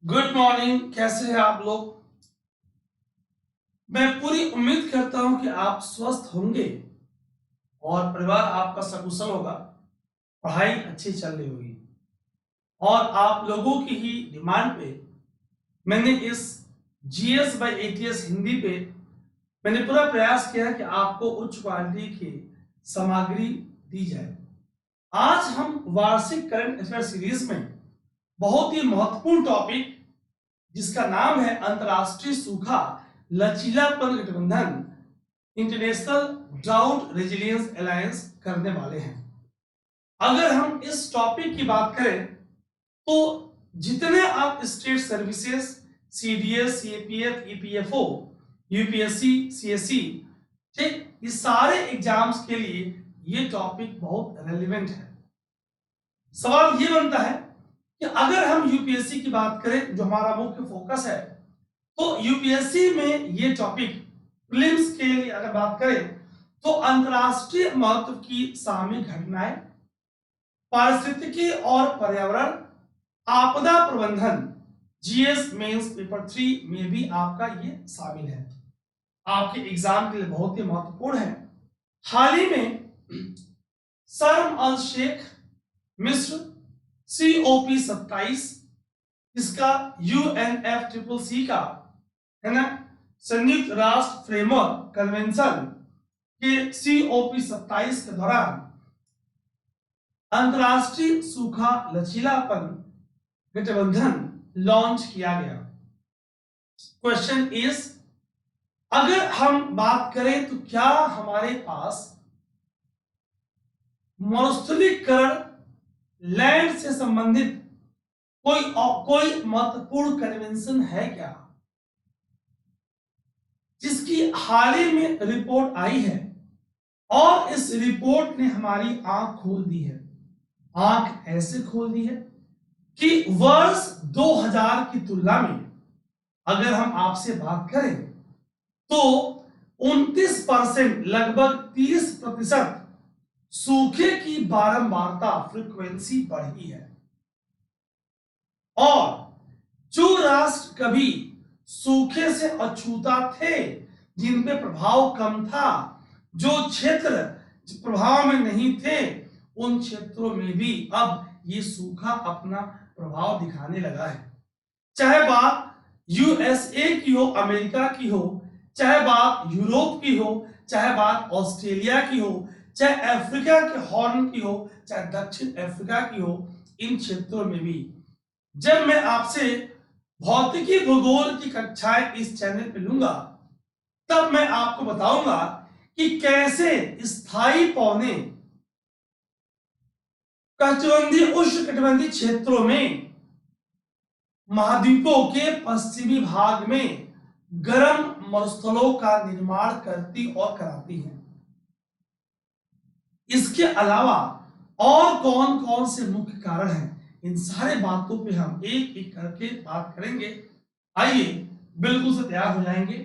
Good morning. कैसे हैं आप लोग? मैं पूरी उम्मीद करता हूं कि आप स्वस्थ होंगे और परिवार आपका सकुशल होगा। पढ़ाई अच्छी चल रही होगी और आप लोगों की ही डिमांड पे मैंने इस जीएस बाय एटीएस हिंदी पे मैंने पूरा प्रयास किया कि आपको उच्च क्वालिटी की सामग्री दी जाए। आज हम वार्षिक करंट अफेयर सीरीज में बहुत ही महत्वपूर्ण टॉपिक जिसका नाम है अंतरराष्ट्रीय सूखा लचीलापन गठबंधन इंटरनेशनल ड्राउट रेजिलियंस अलायंस करने वाले हैं। अगर हम इस टॉपिक की बात करें तो जितने आप state services CDS, CAPF, EPFO, UPSC, CSC, ठीक, ये सारे एग्जाम्स के लिए ये टॉपिक बहुत रेलेवेंट है। सवाल ये बनता है कि अगर हम यूपीएससी की बात करें जो हमारा मुख्य फोकस है, तो यूपीएससी में ये टॉपिक प्रीलिम्स के लिए अगर बात करें तो अंतरराष्ट्रीय महत्व की सामयिक घटनाएं, पारिस्थितिकी और पर्यावरण, आपदा प्रबंधन, जीएस मेंस पेपर 3 में भी आपका ये शामिल है। आपके एग्जाम के लिए बहुत ही महत्वपूर्ण है। हाल ही में शर्म अल शेख मिस्र COP 27 इसका UNFCCC का है ना संयुक्त राष्ट्र फ्रेमवर्क कन्वेंशन के COP 27 के दौरान अंतरराष्ट्रीय सूखा लचीलापन गठबंधन लॉन्च किया गया। क्वेश्चन इज, अगर हम बात करें तो क्या हमारे पास मरुस्थलीकरण लैंड से संबंधित कोई महत्वपूर्ण कन्वेंशन है क्या, जिसकी हाल ही में रिपोर्ट आई है और इस रिपोर्ट ने हमारी आंख खोल दी है। आंख ऐसे खोल दी है कि वर्ष 2000 की तुलना में अगर हम आपसे बात करें तो 29% लगभग 30% सूखे की बारंबारता फ्रीक्वेंसी बढ़ी है। और जो राष्ट्र कभी सूखे से अछूता थे, जिन पे प्रभाव कम था, जो क्षेत्र प्रभाव में नहीं थे, उन क्षेत्रों में भी अब ये सूखा अपना प्रभाव दिखाने लगा है। चाहे बात यूएसए की हो, अमेरिका की हो, चाहे बात यूरोप की हो, चाहे बात ऑस्ट्रेलिया की हो, चाहे अफ्रीका के हॉर्न की हो, चाहे दक्षिण अफ्रीका की हो, इन क्षेत्रों में भी जब मैं आपसे भौतिकी भूगोल की कक्षाएं इस चैनल पे लूंगा तब मैं आपको बताऊंगा कि कैसे स्थायी पौधे कटिबंधीय उष्णकटिबंधीय क्षेत्रों में महाद्वीपों के पश्चिमी भाग में गर्म मरुस्थलों का निर्माण करती और कराती हैं। इसके अलावा और कौन कौन से मुख्य कारण हैं, इन सारे बातों पे हम एक एक करके बात करेंगे। आइए बिल्कुल से तैयार हो जाएंगे।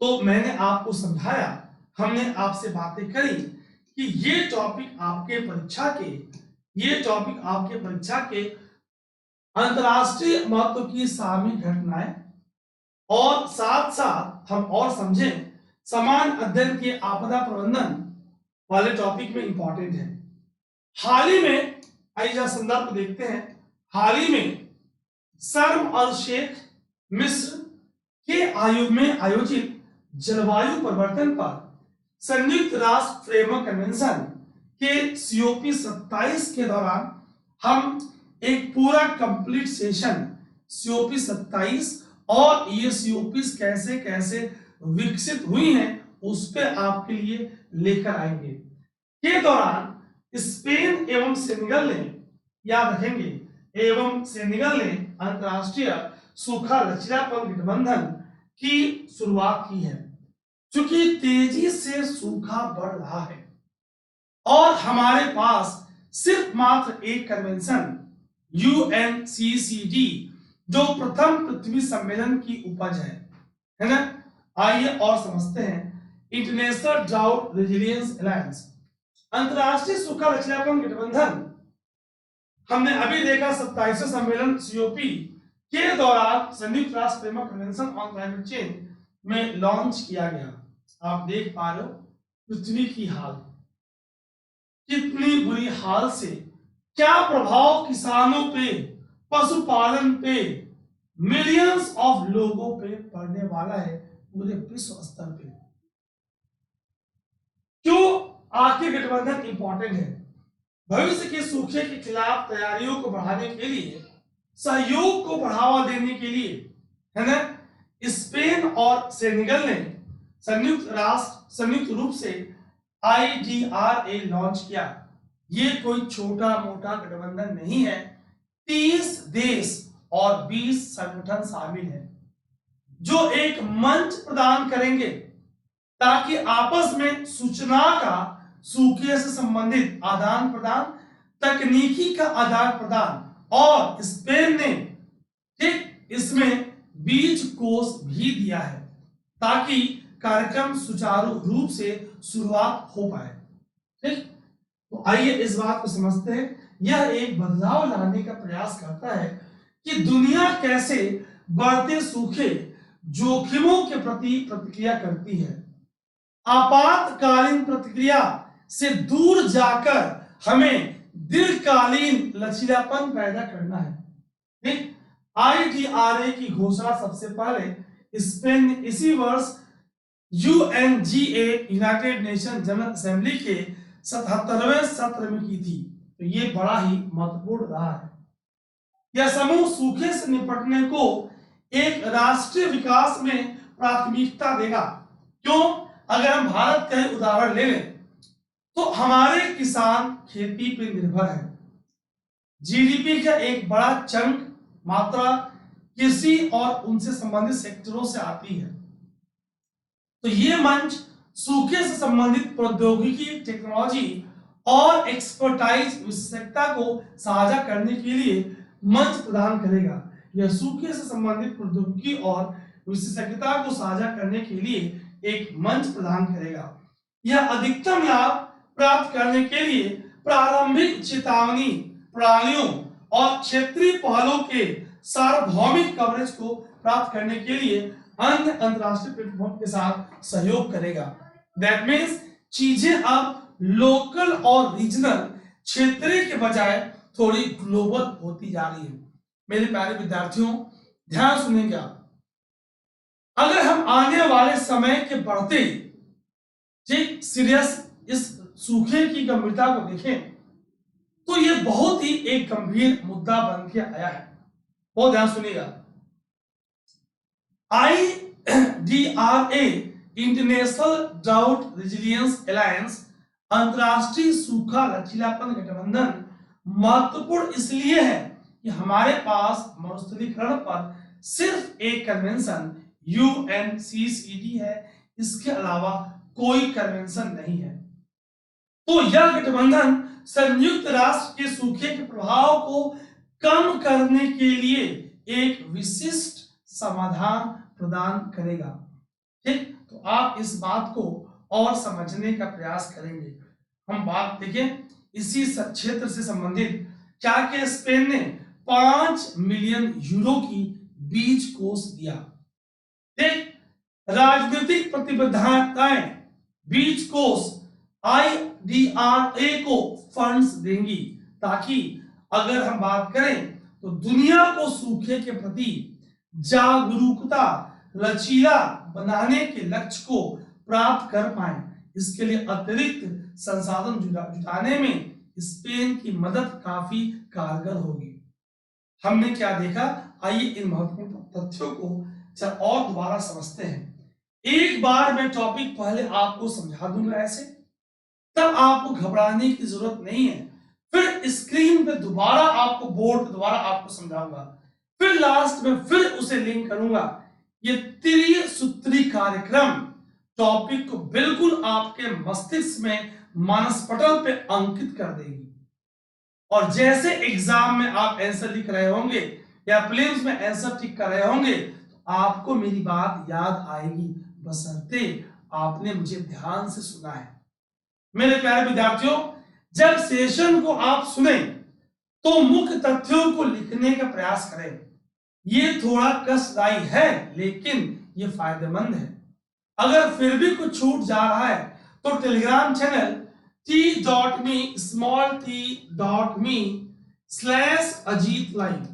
तो मैंने आपको समझाया, हमने आपसे बातें करी कि ये टॉपिक आपके परीक्षा के अंतरराष्ट्रीय महत्व की सामयिक घटनाएं और साथ साथ हम और समझें समान अध्ययन के आपदा प्रबंधन वाले टॉपिक में इंपॉर्टेंट है। हाल ही में आइए संदर्भ देखते हैं। हाल ही में शर्म अल शेख मिस्र के आयोग में आयोजित जलवायु परिवर्तन पर संयुक्त राष्ट्र फ्रेमवर्क कन्वेंशन के COP 27 के दौरान हम एक पूरा कंप्लीट सेशन COP 27 और ये COPs कैसे कैसे विकसित हुई हैं उस पे आपके लिए लेकर आएंगे। के दौरान स्पेन एवं सेनेगल ने, याद रखेंगे, एवं सेनेगल ने अंतरराष्ट्रीय सूखा लचीलापन गठबंधन की शुरुआत की है। क्योंकि तेजी से सूखा बढ़ रहा है और हमारे पास सिर्फ मात्र एक कन्वेंशन UNCCD जो प्रथम पृथ्वी सम्मेलन की उपज है ना। आइए और समझते हैं इंटरनेशनल ड्राउट रेजिलियंस अलायंस, अंतरराष्ट्रीय सूखा लचीलापन गठबंधन। हमने अभी देखा 27वें सम्मेलन COP के दौरान संयुक्त राष्ट्र framework convention on climate change में लॉन्च किया गया। आप देख पा रहे हो पृथ्वी की हाल, कितनी बुरी हाल से, क्या प्रभाव किसानों पे, पशुपालन पे, मिलियंस ऑफ लोगों पे पड़ने वाला है पूरे विश्व स्तर पे। क्यों आखिर गठबंधन इंपॉर्टेंट है? भविष्य के सूखे के खिलाफ तैयारियों को बढ़ाने के लिए, सहयोग को बढ़ावा देने के लिए, है ना, स्पेन और सेनेगल ने संयुक्त रूप से IDRA लॉन्च किया। ये कोई छोटा मोटा गठबंधन नहीं है। 30 देश और 20 संगठन शामिल हैं जो एक मंच प्रदान करेंगे ताकि आपस में सूचना का, सूखे से संबंधित आदान प्रदान, तकनीकी का आदान प्रदान, और स्पेन ने ठीक इसमें बीज कोष भी दिया है ताकि कार्यक्रम सुचारू रूप से शुरुआत हो पाए। ठीक, तो आइए इस बात को समझते हैं। यह एक बदलाव लाने का प्रयास करता है कि दुनिया कैसे बढ़ते सूखे जोखिमों के प्रति प्रतिक्रिया करती है। आपातकालीन प्रतिक्रिया से दूर जाकर हमें दीर्घकालीन लचीलापन पैदा करना है। ठीक, IDRA की घोषणा सबसे पहले स्पेन ने इसी वर्ष UNGA United nation general assembly के 77वें सत्र में की थी। तो ये बड़ा ही महत्वपूर्ण रहा है। यह समूह सूखे से निपटने को एक राष्ट्रीय विकास में प्राथमिकता देगा। क्यों? अगर हम भारत का ही उदाहरण ले लें तो हमारे किसान खेती पर निर्भर है। GDP का एक बड़ा चंक मात्रा कृषि और उनसे संबंधित सेक्टरों से आती है। तो ये मंच सूखे से संबंधित प्रौद्योगिकी, टेक्नोलॉजी और एक्सपर्टाइज विशेषज्ञता को साझा करने के लिए मंच प्रदान करेगा। यह सूखे से संबंधित प्रौद्योगिकी और विशेषज्ञता को साझा करने के लिए एक मंच प्रदान करेगा। यह अधिकतम लाभ प्राप्त करने के लिए प्रारंभिक चेतावनी प्रणालियों और क्षेत्रीय पहलों के सार्वभौमिक कवरेज को प्राप्त करने के लिए अन्य अंतरराष्ट्रीय प्लेटफॉर्म के साथ सहयोग करेगा। दैट मीन्स चीजें अब लोकल और रीजनल, क्षेत्रीय के बजाय थोड़ी ग्लोबल होती जा रही है। मेरे प्यारे विद्यार्थियों, ध्यान सुनेंगे आप। अगर हम आने वाले समय के बढ़ते सीरियस इस सूखे की गंभीरता को देखें तो यह बहुत ही एक गंभीर मुद्दा बन के आया है। बहुत ध्यान सुनिएगा। IDRA international drought resilience alliance, अंतरराष्ट्रीय सूखा लचीलापन गठबंधन महत्वपूर्ण इसलिए है कि हमारे पास मरुस्थलीकरण पर सिर्फ एक कन्वेंशन UNCCD है, इसके अलावा कोई कन्वेंशन नहीं है। तो यह गठबंधन संयुक्त राष्ट्र के सूखे के प्रभाव को कम करने के लिए एक विशिष्ट समाधान प्रदान करेगा। ठीक, तो आप इस बात को और समझने का प्रयास करेंगे। हम बात देखें इसी क्षेत्र से संबंधित, क्या क्या स्पेन ने 5 मिलियन यूरो की बीज कोष दिया। ठीक, राजनीतिक प्रतिबद्धताएं बीज कोष IDRA को फंड्स देंगी ताकि अगर हम बात करें तो दुनिया को सूखे के प्रति जागरूकता, लचीला बनाने के लक्ष्य को प्राप्त कर पाए। इसके लिए अतिरिक्त संसाधन जुटाने में स्पेन की मदद काफी कारगर होगी। हमने क्या देखा, आइए इन महत्वपूर्ण तथ्यों को और दोबारा समझते हैं। एक बार मैं टॉपिक पहले आपको समझा दूंगा ऐसे, तब आपको घबराने की जरूरत नहीं है। फिर स्क्रीन पे दोबारा आपको बोर्ड दोबारा आपको समझाऊंगा, फिर लास्ट में फिर उसे लिंक करूंगा। ये त्रिसूत्री कार्यक्रम टॉपिक को बिल्कुल आपके मस्तिष्क में, मानसपटल पे अंकित कर देगी। और जैसे एग्जाम में आप आंसर लिख रहे होंगे या प्रीलिम्स में आंसर टिक कर रहे होंगे तो आपको मेरी बात याद आएगी, बशर्ते आपने मुझे ध्यान से सुना है। मेरे प्यारे विद्यार्थियों, जब सेशन को आप सुने तो मुख्य तथ्यों को लिखने का प्रयास करें। ये थोड़ा कष्टदायी है लेकिन ये फायदेमंद है। अगर फिर भी कुछ छूट जा रहा है तो टेलीग्राम चैनल t.me/अजीत live,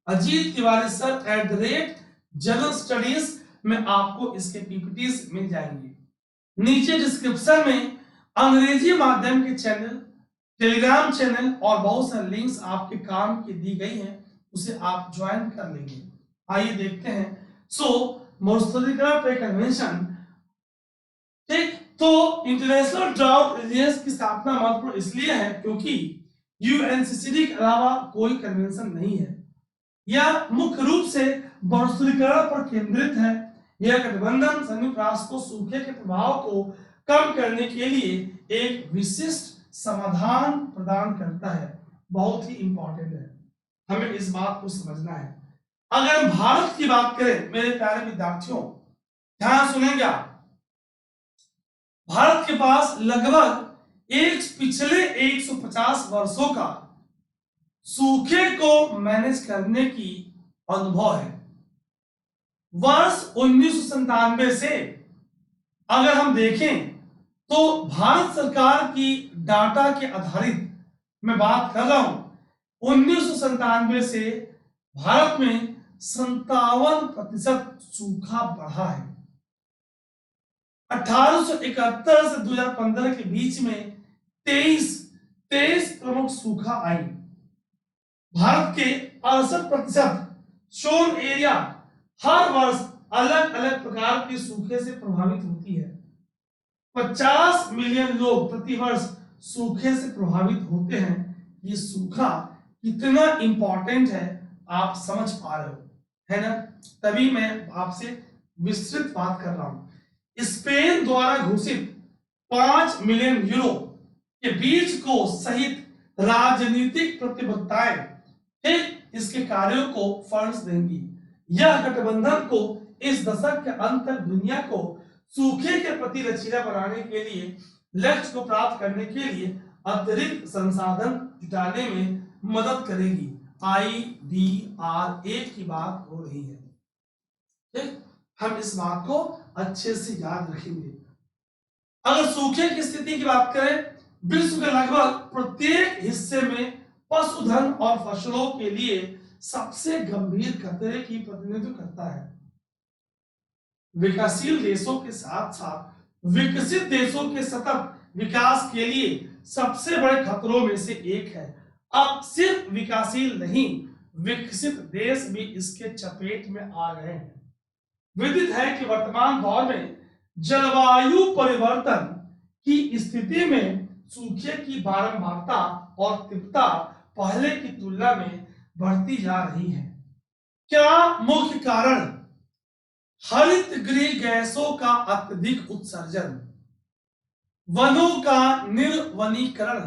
Ajeet Tiwari sir @general studies में आपको इसके पीपीटीज मिल जाएंगे। नीचे डिस्क्रिप्शन में अंग्रेजी माध्यम के चैनल, टेलीग्राम चैनल और बहुत सारे लिंक्स आपके काम की दी गई हैं, उसे आप ज्वाइन कर लेंगे। आइए देखते हैं। मॉरिशस कन्वेंशन, ठीक, तो इंटरनेशनल ड्राउट रेजिडेंस की स्थापना महत्वपूर्ण इसलिए है क्योंकि यूएनसीसीडी के अलावा कोई कन्वेंशन नहीं है। यह मुख्य रूप से मरुस्थलीकरण पर केंद्रित है। यह गठबंधन संयुक्त राष्ट्र को सूखे के प्रभाव को कम करने के लिए एक विशिष्ट समाधान प्रदान करता है। बहुत ही इंपॉर्टेंट है, हमें इस बात को समझना है। अगर हम भारत की बात करें मेरे प्यारे विद्यार्थियों, ध्यान सुनेंगे आप, भारत के पास लगभग पिछले 150 वर्षों का सूखे को मैनेज करने की अनुभव है। वर्ष 1997 से अगर हम देखें तो भारत सरकार की डाटा के आधारित मैं बात कर रहा हूं, 1997 से भारत में 57% सूखा बढ़ा है। 1871 से 2015 के बीच में 23 प्रमुख सूखा आई। भारत के 68% शोन एरिया हर वर्ष अलग अलग प्रकार के सूखे से प्रभावित होती है। 50 मिलियन लोग प्रति वर्ष सूखे से प्रभावित होते हैं। ये सूखा कितना इंपॉर्टेंट है आप समझ पा रहे हो, है ना? तभी मैं आपसे विस्तृत बात कर रहा हूं। स्पेन द्वारा घोषित 5 मिलियन यूरो के बीज को सहित राजनीतिक प्रतिबद्धताएं ठीक इसके कार्यों को फंड्स देंगी। यह गठबंधन को इस दशक के अंत तक दुनिया को सूखे के प्रति लचीला बनाने के लिए, लक्ष्य को प्राप्त करने के लिए अतिरिक्त संसाधन जुटाने में मदद करेगी। IDRA की बात हो रही है, ठीक? हम इस बात को अच्छे से याद रखेंगे। अगर सूखे की स्थिति की बात करें, विश्व के लगभग प्रत्येक हिस्से में पशुधन और फसलों के लिए सबसे गंभीर खतरे की प्रतिनिधित्व करता है। विकासशील देशों के साथ साथ विकसित देशों के सतत विकास के लिए सबसे बड़े खतरों में से एक है। अब सिर्फ विकासशील नहीं, विकसित देश भी इसके चपेट में आ गए हैं। विदित है कि वर्तमान दौर में जलवायु परिवर्तन की स्थिति में सूखे की बारंबारता और तीव्रता पहले की तुलना में बढ़ती जा रही है। क्या मुख्य कारण? हरित गृह गैसों का अत्यधिक उत्सर्जन, वनों का निर्वनीकरण,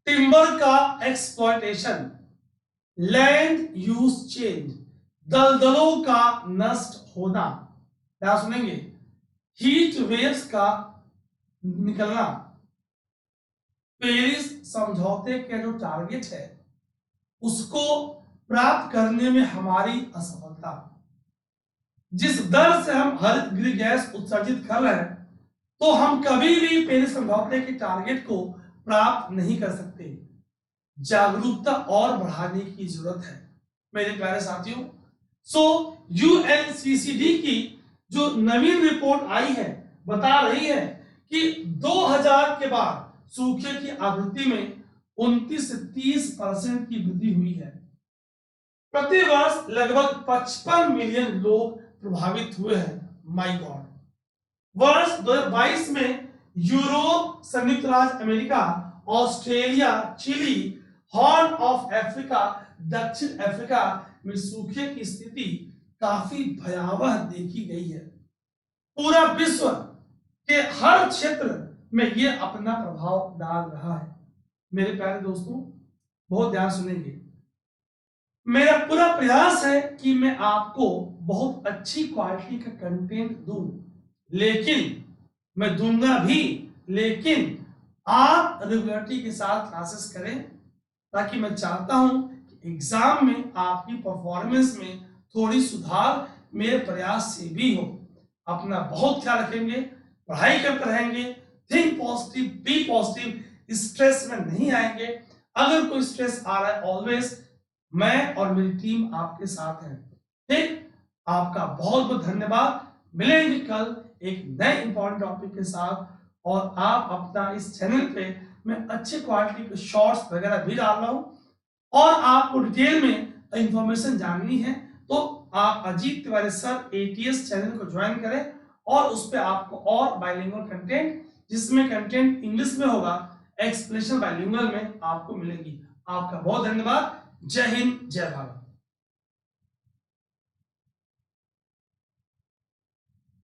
टिम्बर का एक्सप्लॉयटेशन, लैंड यूज चेंज, दलदलों का नष्ट होना, क्या सुनेंगे, हीट वेव्स का निकलना, पेरिस समझौते के जो टारगेट है उसको प्राप्त करने में हमारी असफलता, जिस दर से हम हरित गृह गैस उत्सर्जित कर रहे हैं तो हम कभी भी पेरिस समझौते के टारगेट को प्राप्त नहीं कर सकते। जागरूकता और बढ़ाने की जरूरत है मेरे प्यारे साथियों। यूएनसीसीडी की जो नवीन रिपोर्ट आई है बता रही है कि 2000 के बाद सूखे की आवृत्ति में 29 से 30% की वृद्धि हुई है। प्रति वर्ष लगभग 55 मिलियन लोग प्रभावित हुए हैं। My god. वर्ष 2022 में यूरोप, संयुक्त राज्य America, Australia, Chile, Horn of Africa, दक्षिण अफ्रीका में सूखे की स्थिति काफी भयावह देखी गई है। पूरा विश्व के हर क्षेत्र में यह अपना प्रभाव डाल रहा है। मेरे प्यारे दोस्तों बहुत ध्यान सुनेंगे। मेरा पूरा प्रयास है कि मैं आपको बहुत अच्छी क्वालिटी का कंटेंट दूं, लेकिन मैं दूंगा भी, लेकिन आप रेगुलरिटी के साथ क्लासेस करें, ताकि मैं चाहता हूं कि एग्जाम में आपकी परफॉर्मेंस में थोड़ी सुधार मेरे प्रयास से भी हो। अपना बहुत ख्याल रखेंगे, पढ़ाई करते रहेंगे, think positive, be positive, stress में नहीं आएंगे। अगर कोई स्ट्रेस आ रहा है, ऑलवेज मैं और मेरी टीम आपके साथ हैं। ठीक, आपका बहुत बहुत धन्यवाद। मिलेंगे कल एक नए इंपॉर्टेंट टॉपिक के साथ। और आप अपना इस चैनल पे मैं अच्छे क्वालिटी के शॉर्ट्स वगैरह भी डाल रहा हूँ। और आपको डिटेल में इंफॉर्मेशन जाननी है तो आप Ajit Tiwari sir ATS channel को ज्वाइन करें, और उस पर आपको और बाइलिंगुअल कंटेंट, जिसमें कंटेंट इंग्लिश में होगा, एक्सप्लेनेशन बाइलिंगुअल में आपको मिलेगी। आपका बहुत धन्यवाद। जय हिंद, जय भारत।